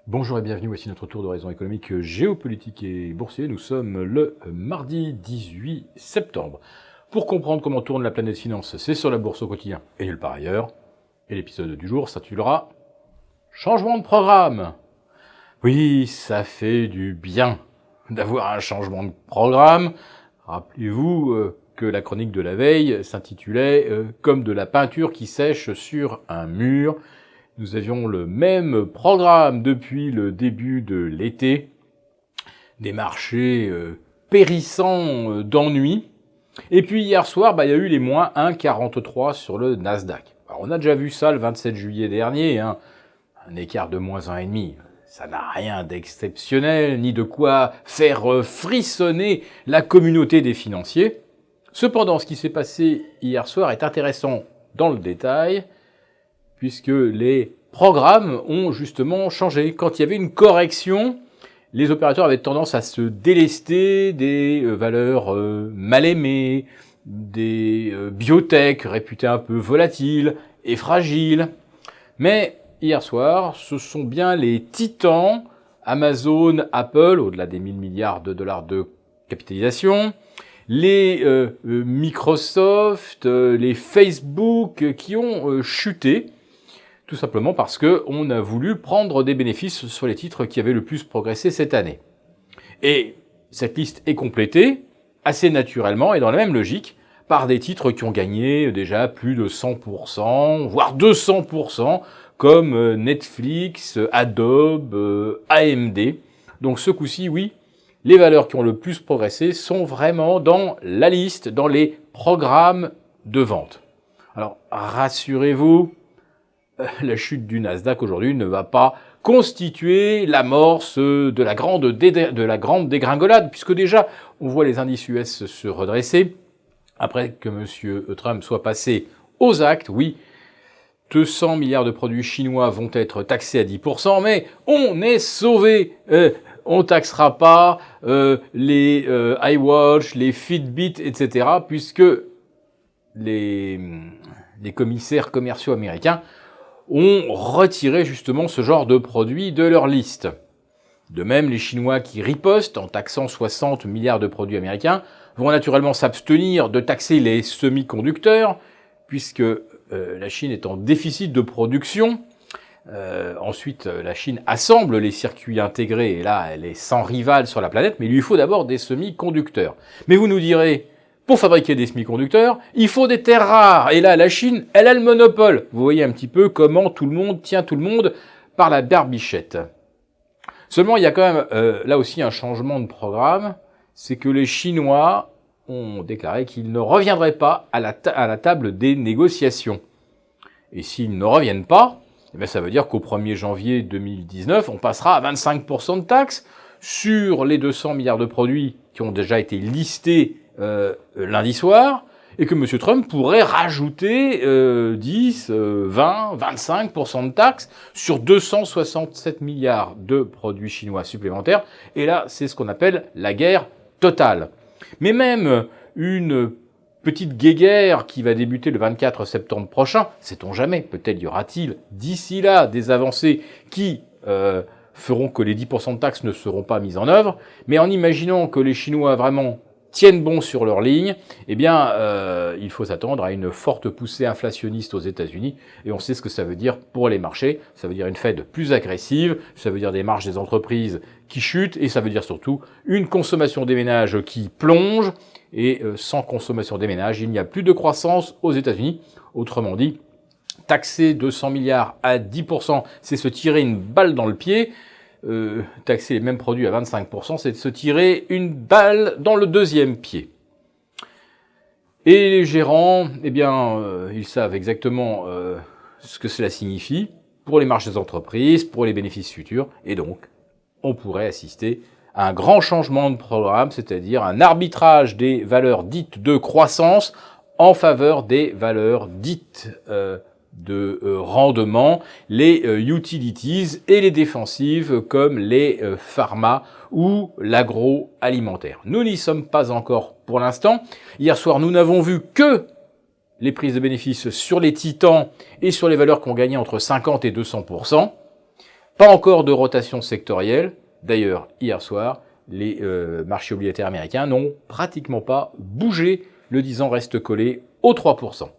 Bonjour et bienvenue, voici notre tour d'horizon économique, géopolitique et boursier. Nous sommes le mardi 18 septembre. Pour comprendre comment tourne la planète finance, c'est sur la bourse au quotidien et nulle part ailleurs. Et l'épisode du jour s'intitulera « Changement de programme ». Oui, ça fait du bien d'avoir un changement de programme. Rappelez-vous que la chronique de la veille s'intitulait « Comme de la peinture qui sèche sur un mur ». Nous avions le même programme depuis le début de l'été, des marchés périssants d'ennui. Et puis hier soir, il y a eu les moins 1,43 sur le Nasdaq. Alors, on a déjà vu ça le 27 juillet dernier, un écart de moins 1,5. Ça n'a rien d'exceptionnel, ni de quoi faire frissonner la communauté des financiers. Cependant, ce qui s'est passé hier soir est intéressant dans le détail, puisque les programmes ont justement changé. Quand il y avait une correction, les opérateurs avaient tendance à se délester des valeurs mal aimées, des biotech réputées un peu volatiles et fragiles. Mais hier soir, ce sont bien les titans, Amazon, Apple, au-delà des 1000 milliards de dollars de capitalisation, les Microsoft, les Facebook qui ont chuté, tout simplement parce qu'on a voulu prendre des bénéfices sur les titres qui avaient le plus progressé cette année. Et cette liste est complétée assez naturellement et dans la même logique par des titres qui ont gagné déjà plus de 100%, voire 200%, comme Netflix, Adobe, AMD. Donc ce coup-ci, oui, les valeurs qui ont le plus progressé sont vraiment dans la liste, dans les programmes de vente. Alors rassurez-vous, la chute du Nasdaq aujourd'hui ne va pas constituer l'amorce de la grande dégringolade, puisque déjà, on voit les indices US se redresser, après que M. Trump soit passé aux actes. Oui, 200 milliards de produits chinois vont être taxés à 10%, mais on est sauvé. On taxera pas les iWatch, les Fitbit, etc., puisque les commissaires commerciaux américains ont retiré justement ce genre de produits de leur liste. De même, les Chinois qui ripostent en taxant 60 milliards de produits américains vont naturellement s'abstenir de taxer les semi-conducteurs, puisque la Chine est en déficit de production. Ensuite, la Chine assemble les circuits intégrés, et là, elle est sans rival sur la planète, mais il lui faut d'abord des semi-conducteurs. Mais vous nous direz, pour fabriquer des semi-conducteurs, il faut des terres rares. Et là, la Chine, elle a le monopole. Vous voyez un petit peu comment tout le monde tient tout le monde par la barbichette. Seulement, il y a quand même là aussi un changement de programme. C'est que les Chinois ont déclaré qu'ils ne reviendraient pas à la table des négociations. Et s'ils ne reviennent pas, eh bien, ça veut dire qu'au 1er janvier 2019, on passera à 25% de taxes sur les 200 milliards de produits qui ont déjà été listés lundi soir, et que M. Trump pourrait rajouter 10, 20, 25% de taxes sur 267 milliards de produits chinois supplémentaires. Et là, c'est ce qu'on appelle la guerre totale. Mais même une petite guéguerre qui va débuter le 24 septembre prochain, sait-on jamais, peut-être y aura-t-il d'ici là des avancées qui feront que les 10% de taxes ne seront pas mises en œuvre, mais en imaginant que les Chinois vraiment tiennent bon sur leur ligne, eh bien, il faut s'attendre à une forte poussée inflationniste aux États-Unis, et on sait ce que ça veut dire pour les marchés. Ça veut dire une Fed plus agressive, ça veut dire des marges des entreprises qui chutent, et ça veut dire surtout une consommation des ménages qui plonge, et sans consommation des ménages, il n'y a plus de croissance aux États-Unis. Autrement dit, taxer 200 milliards à 10%, c'est se tirer une balle dans le pied. Taxer les mêmes produits à 25%, c'est de se tirer une balle dans le deuxième pied. Et les gérants, eh bien, ils savent exactement ce que cela signifie pour les marges des entreprises, pour les bénéfices futurs, et donc, on pourrait assister à un grand changement de programme, c'est-à-dire un arbitrage des valeurs dites de croissance en faveur des valeurs dites de rendement, les utilities et les défensives comme les pharma ou l'agroalimentaire. Nous n'y sommes pas encore pour l'instant. Hier soir, nous n'avons vu que les prises de bénéfices sur les titans et sur les valeurs qui ont gagné entre 50 et 200%. Pas encore de rotation sectorielle. D'ailleurs, hier soir, les marchés obligataires américains n'ont pratiquement pas bougé. Le 10 ans reste collé aux 3%.